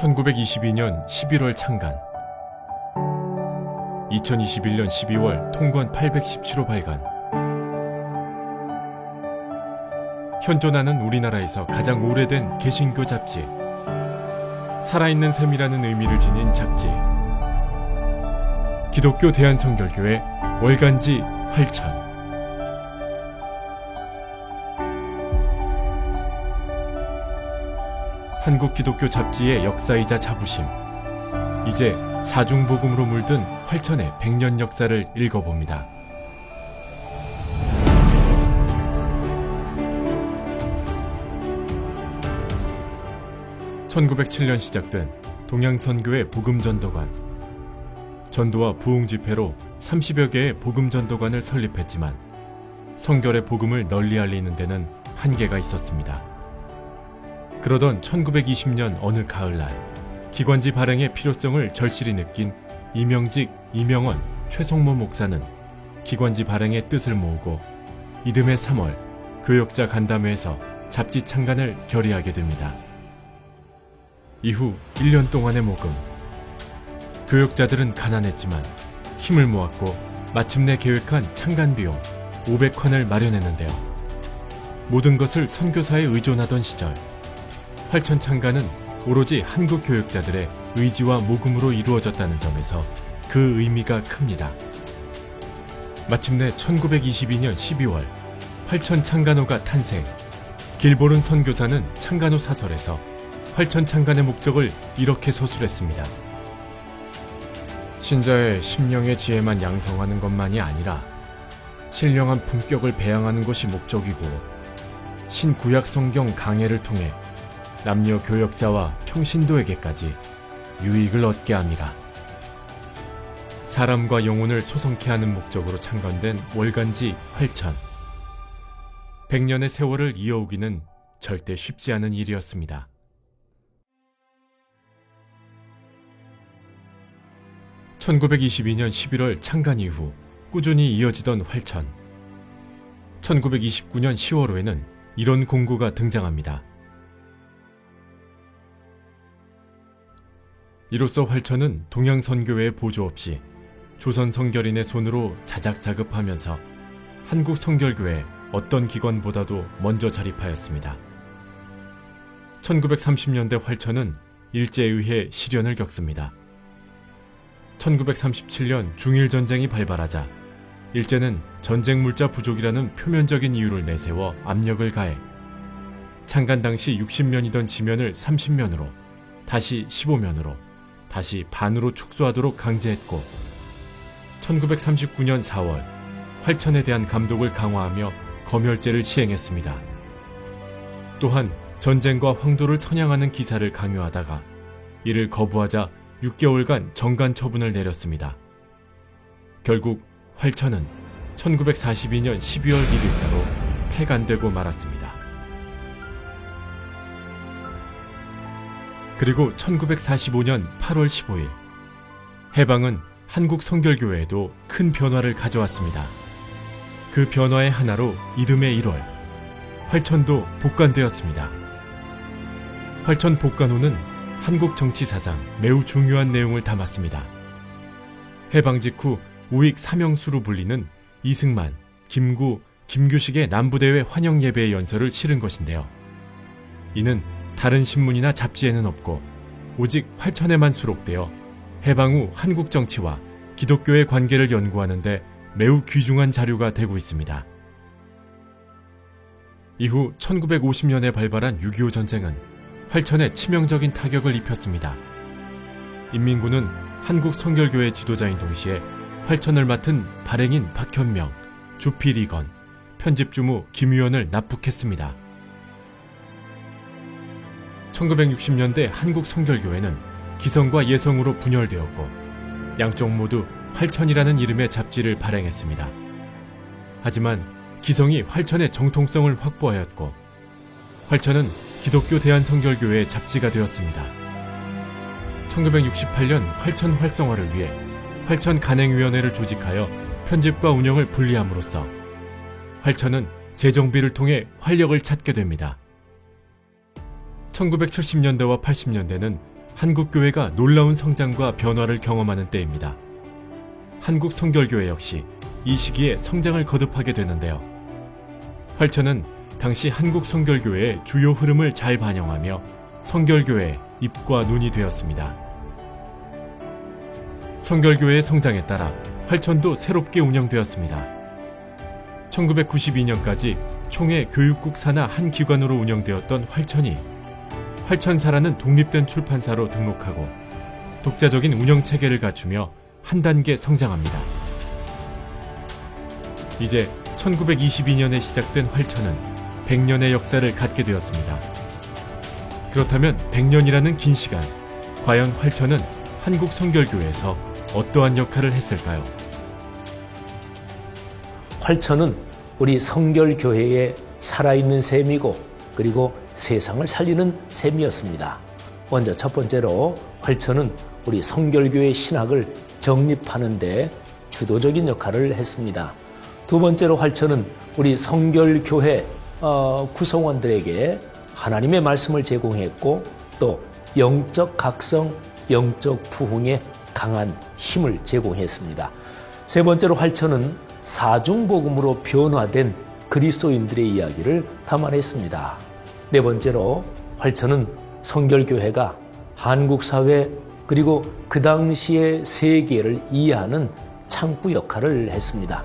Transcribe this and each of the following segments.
1922년 11월 창간, 2021년 12월 통관 817호 발간. 현존하는 우리나라에서 가장 오래된 개신교 잡지, 살아있는 셈이라는 의미를 지닌 잡지, 기독교 대한성결교회 월간지 활천. 한국 기독교 잡지의 역사이자 자부심. 이제 사중복음으로 물든 활천의 100년 역사를 읽어봅니다. (1907년) 시작된 동양선교회 복음전도관. 전도와 부흥 집회로 30여 개의 복음전도관을 설립했지만 성결의 복음을 널리 알리는 데는 한계가 있었습니다. 그러던 1920년 어느 가을날, 기관지 발행의 필요성을 절실히 느낀 이명직, 이명원, 최성모 목사는 기관지 발행의 뜻을 모으고 이듬해 3월 교역자 간담회에서 잡지 창간을 결의하게 됩니다. 이후 1년 동안의 모금. 교역자들은 가난했지만 힘을 모았고 마침내 계획한 창간 비용 500관을 마련했는데요. 모든 것을 선교사에 의존하던 시절, 활천 창간은 오로지 한국 교역자들의 의지와 모금으로 이루어졌다는 점에서 그 의미가 큽니다. 마침내 1922년 12월 활천 창간호가 탄생. 길보른 선교사는 창간호 사설에서 활천 창간의 목적을 이렇게 서술했습니다. 신자의 심령의 지혜만 양성하는 것만이 아니라 신령한 품격을 배양하는 것이 목적이고, 신구약 성경 강해를 통해 남녀 교역자와 평신도에게까지 유익을 얻게 함이라. 사람과 영혼을 소성케 하는 목적으로 창건된 월간지 활천. 100년의 세월을 이어오기는 절대 쉽지 않은 일이었습니다. (1922년 11월) 창간 이후 꾸준히 이어지던 활천. 1929년 10월호에는 이런 공고가 등장합니다. 이로써 활천은 동양선교회의 보조 없이 조선 성결인의 손으로 자작자급하면서 한국 성결교회의 어떤 기관보다도 먼저 자립하였습니다. 1930년대 활천은 일제에 의해 시련을 겪습니다. 1937년 중일전쟁이 발발하자 일제는 전쟁 물자 부족이라는 표면적인 이유를 내세워 압력을 가해 창간 당시 60면이던 지면을 30면으로, 다시 15면으로, 다시 반으로 축소하도록 강제했고, 1939년 4월 활천에 대한 감독을 강화하며 검열제를 시행했습니다. 또한 전쟁과 황도를 선양하는 기사를 강요하다가 이를 거부하자 6개월간 정간 처분을 내렸습니다. 결국 활천은 1942년 12월 1일자로 폐간되고 말았습니다. 그리고 1945년 8월 15일, 해방은 한국 성결교회에도 큰 변화를 가져왔습니다. 그 변화의 하나로 이듬해 1월, 활천도 복간되었습니다. 활천 복간호는 한국 정치 사상 매우 중요한 내용을 담았습니다. 해방 직후 우익 사명수로 불리는 이승만, 김구, 김규식의 남부대회 환영 예배의 연설을 실은 것인데요. 이는 다른 신문이나 잡지에는 없고 오직 활천에만 수록되어 해방 후 한국 정치와 기독교의 관계를 연구하는 데 매우 귀중한 자료가 되고 있습니다. 이후 1950년에 발발한 6.25 전쟁은 활천에 치명적인 타격을 입혔습니다. 인민군은 한국 성결교회 지도자인 동시에 활천을 맡은 발행인 박현명, 주필이건, 편집주무 김유연을 납북했습니다. 1960년대 한국 성결교회는 기성과 예성으로 분열되었고 양쪽 모두 활천이라는 이름의 잡지를 발행했습니다. 하지만 기성이 활천의 정통성을 확보하였고 활천은 기독교 대한성결교회의 잡지가 되었습니다. 1968년 활천 활성화를 위해 활천 간행위원회를 조직하여 편집과 운영을 분리함으로써 활천은 재정비를 통해 활력을 찾게 됩니다. 1970년대와 80년대는 한국교회가 놀라운 성장과 변화를 경험하는 때입니다. 한국 성결교회 역시 이 시기에 성장을 거듭하게 되는데요. 활천은 당시 한국 성결교회의 주요 흐름을 잘 반영하며 성결교회의 입과 눈이 되었습니다. 성결교회의 성장에 따라 활천도 새롭게 운영되었습니다. 1992년까지 총회 교육국 산하 한 기관으로 운영되었던 활천이 활천사라는 독립된 출판사로 등록하고 독자적인 운영체계를 갖추며 한 단계 성장합니다. 이제 1922년에 시작된 활천은 100년의 역사를 갖게 되었습니다. 그렇다면 100년이라는 긴 시간, 과연 활천은 한국 성결교회에서 어떠한 역할을 했을까요? 활천은 우리 성결교회의 살아있는 셈이고 그리고 세상을 살리는 셈이었습니다. 먼저 첫 번째로 활천은 우리 성결교회 신학을 정립하는 데 주도적인 역할을 했습니다. 두 번째로 활천은 우리 성결교회 구성원들에게 하나님의 말씀을 제공했고 또 영적 각성, 영적 부흥에 강한 힘을 제공했습니다. 세 번째로 활천은 사중복음으로 변화된 그리스도인들의 이야기를 담아냈습니다. 네 번째로 활천은 성결교회가 한국 사회 그리고 그 당시의 세계를 이해하는 창구 역할을 했습니다.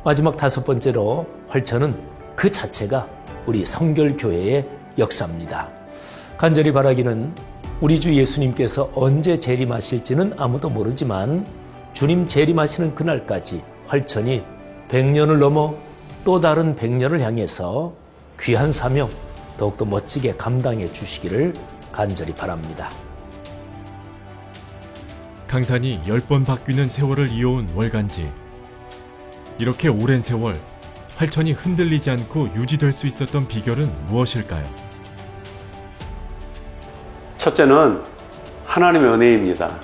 마지막 다섯 번째로 활천은 그 자체가 우리 성결교회의 역사입니다. 간절히 바라기는 우리 주 예수님께서 언제 재림하실지는 아무도 모르지만 주님 재림하시는 그날까지 활천이 100년을 넘어 또 다른 100년을 향해서 귀한 사명 더욱더 멋지게 감당해 주시기를 간절히 바랍니다. 강산이 10번 바뀌는 세월을 이어온 월간지. 이렇게 오랜 세월 활천이 흔들리지 않고 유지될 수 있었던 비결은 무엇일까요? 첫째는 하나님의 은혜입니다.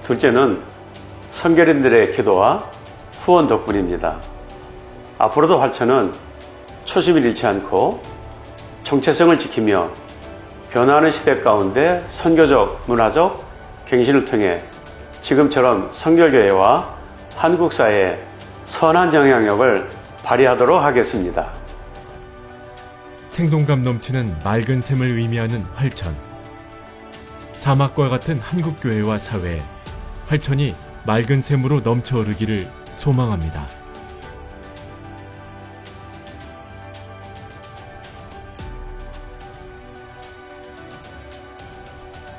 둘째는 성결인들의 기도와 후원 덕분입니다. 앞으로도 활천은 초심을 잃지 않고 정체성을 지키며 변화하는 시대 가운데 선교적, 문화적 갱신을 통해 지금처럼 성결교회와 한국 사회에 선한 영향력을 발휘하도록 하겠습니다. 생동감 넘치는 맑은 샘을 의미하는 활천. 사막과 같은 한국 교회와 사회에 활천이 맑은 샘으로 넘쳐 흐르기를 소망합니다.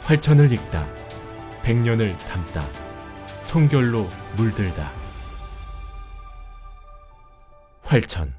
활천을 읽다, 100년을 담다, 성결로 물들다. 활천.